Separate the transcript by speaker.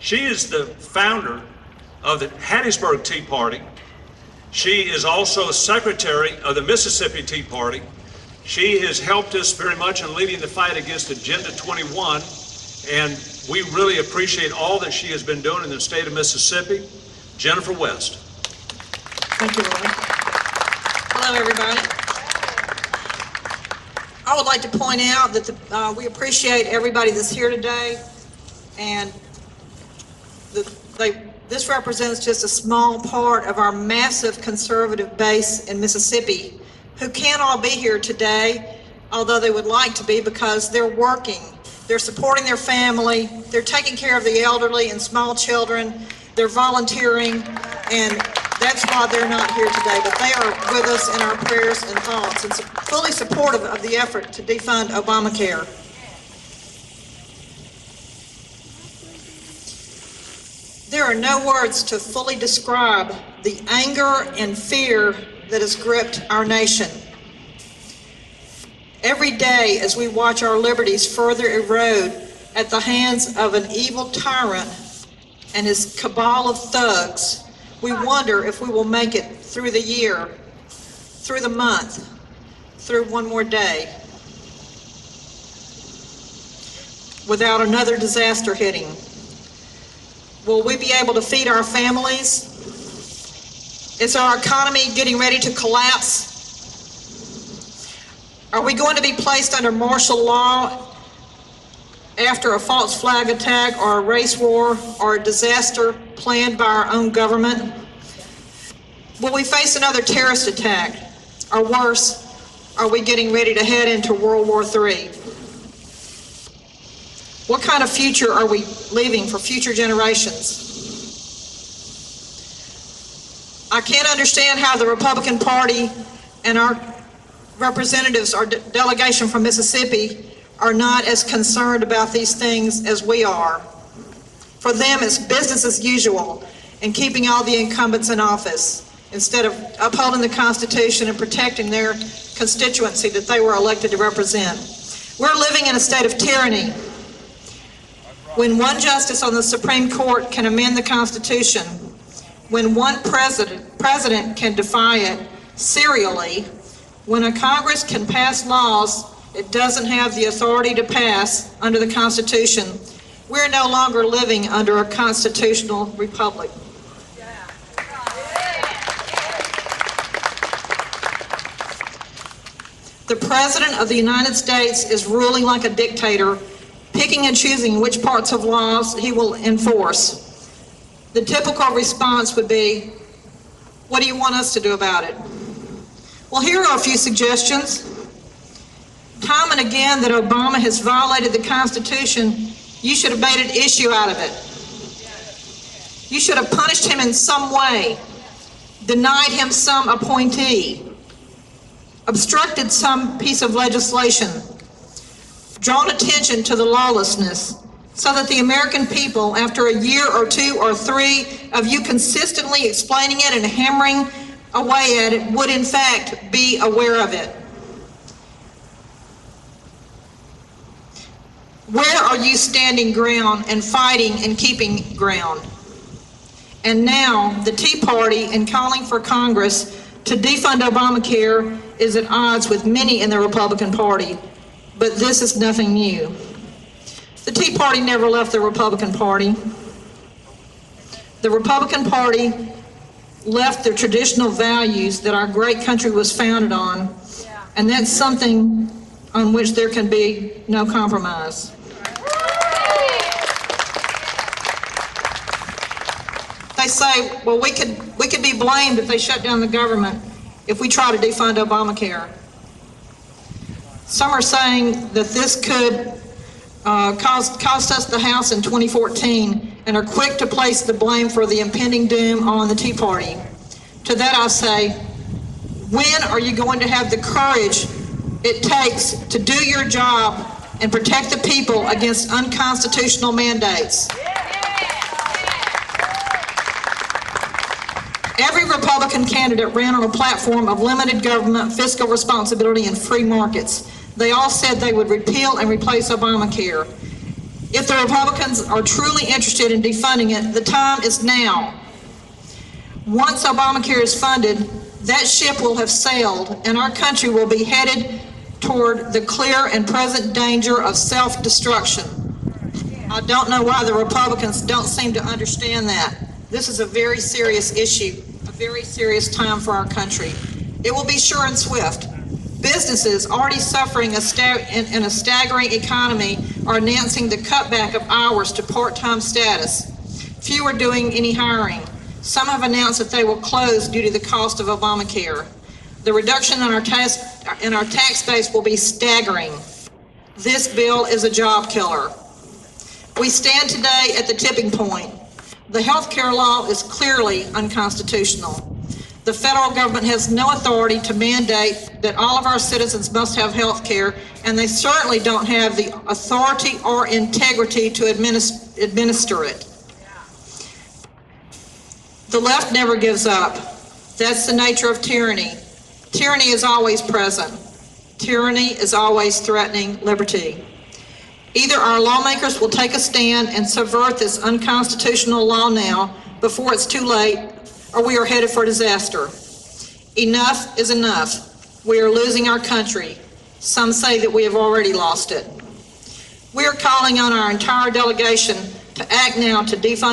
Speaker 1: She is the founder of the Hattiesburg Tea Party. She is also secretary of the Mississippi Tea Party. She has helped us very much in leading the fight against Agenda 21, and we really appreciate all that she has been doing in the state of Mississippi. Jennifer West.
Speaker 2: Thank you, Roy. Hello, everybody. I would like to point out that we appreciate everybody that's here today, and this represents just a small part of our massive conservative base in Mississippi who can't all be here today, although they would like to be, because they're working. They're supporting their family, they're taking care of the elderly and small children, they're volunteering, and that's why they're not here today. But they are with us in our prayers and thoughts and fully supportive of the effort to defund Obamacare. There are no words to fully describe the anger and fear that has gripped our nation. Every day, as we watch our liberties further erode at the hands of an evil tyrant and his cabal of thugs, we wonder if we will make it through the year, through the month, through one more day, without another disaster hitting. Will we be able to feed our families? Is our economy getting ready to collapse? Are we going to be placed under martial law after a false flag attack or a race war or a disaster planned by our own government? Will we face another terrorist attack? Or worse, are we getting ready to head into World War III? What kind of future are we leaving for future generations? I can't understand how the Republican Party and our representatives, our delegation from Mississippi, are not as concerned about these things as we are. For them, it's business as usual in keeping all the incumbents in office instead of upholding the Constitution and protecting their constituency that they were elected to represent. We're living in a state of tyranny. When one justice on the Supreme Court can amend the Constitution, when one president can defy it serially, when a Congress can pass laws it doesn't have the authority to pass under the Constitution, we're no longer living under a constitutional republic. The President of the United States is ruling like a dictator, picking and choosing which parts of laws he will enforce. The typical response would be, what do you want us to do about it? Well, here are a few suggestions. Time and again that Obama has violated the Constitution, you should have made an issue out of it. You should have punished him in some way, denied him some appointee, obstructed some piece of legislation, drawn attention to the lawlessness, so that the American people, after a year or two or three of you consistently explaining it and hammering away at it, would in fact be aware of it. Where are you standing ground and fighting and keeping ground? And now the Tea Party, in calling for Congress to defund Obamacare, is at odds with many in the Republican Party. But this is nothing new. The Tea Party never left the Republican Party. The Republican Party left the traditional values that our great country was founded on, and that's something on which there can be no compromise. They say, well, we could be blamed if they shut down the government if we try to defund Obamacare. Some are saying that this could cost us the House in 2014 and are quick to place the blame for the impending doom on the Tea Party. To that I say, when are you going to have the courage it takes to do your job and protect the people against unconstitutional mandates? Every Republican candidate ran on a platform of limited government, fiscal responsibility, and free markets. They all said they would repeal and replace Obamacare. If the Republicans are truly interested in defunding it, the time is now. Once Obamacare is funded, that ship will have sailed and our country will be headed toward the clear and present danger of self-destruction. I don't know why the Republicans don't seem to understand that. This is a very serious issue, a very serious time for our country. It will be sure and swift. Businesses already suffering in a staggering economy are announcing the cutback of hours to part-time status. Few are doing any hiring. Some have announced that they will close due to the cost of Obamacare. The reduction in our tax base will be staggering. This bill is a job killer. We stand today at the tipping point. The health care law is clearly unconstitutional. The federal government has no authority to mandate that all of our citizens must have health care, and they certainly don't have the authority or integrity to administer it. The left never gives up. That's the nature of tyranny. Tyranny is always present. Tyranny is always threatening liberty. Either our lawmakers will take a stand and subvert this unconstitutional law now before it's too late, or we are headed for disaster. Enough is enough. We are losing our country. Some say that we have already lost it. We are calling on our entire delegation to act now to defund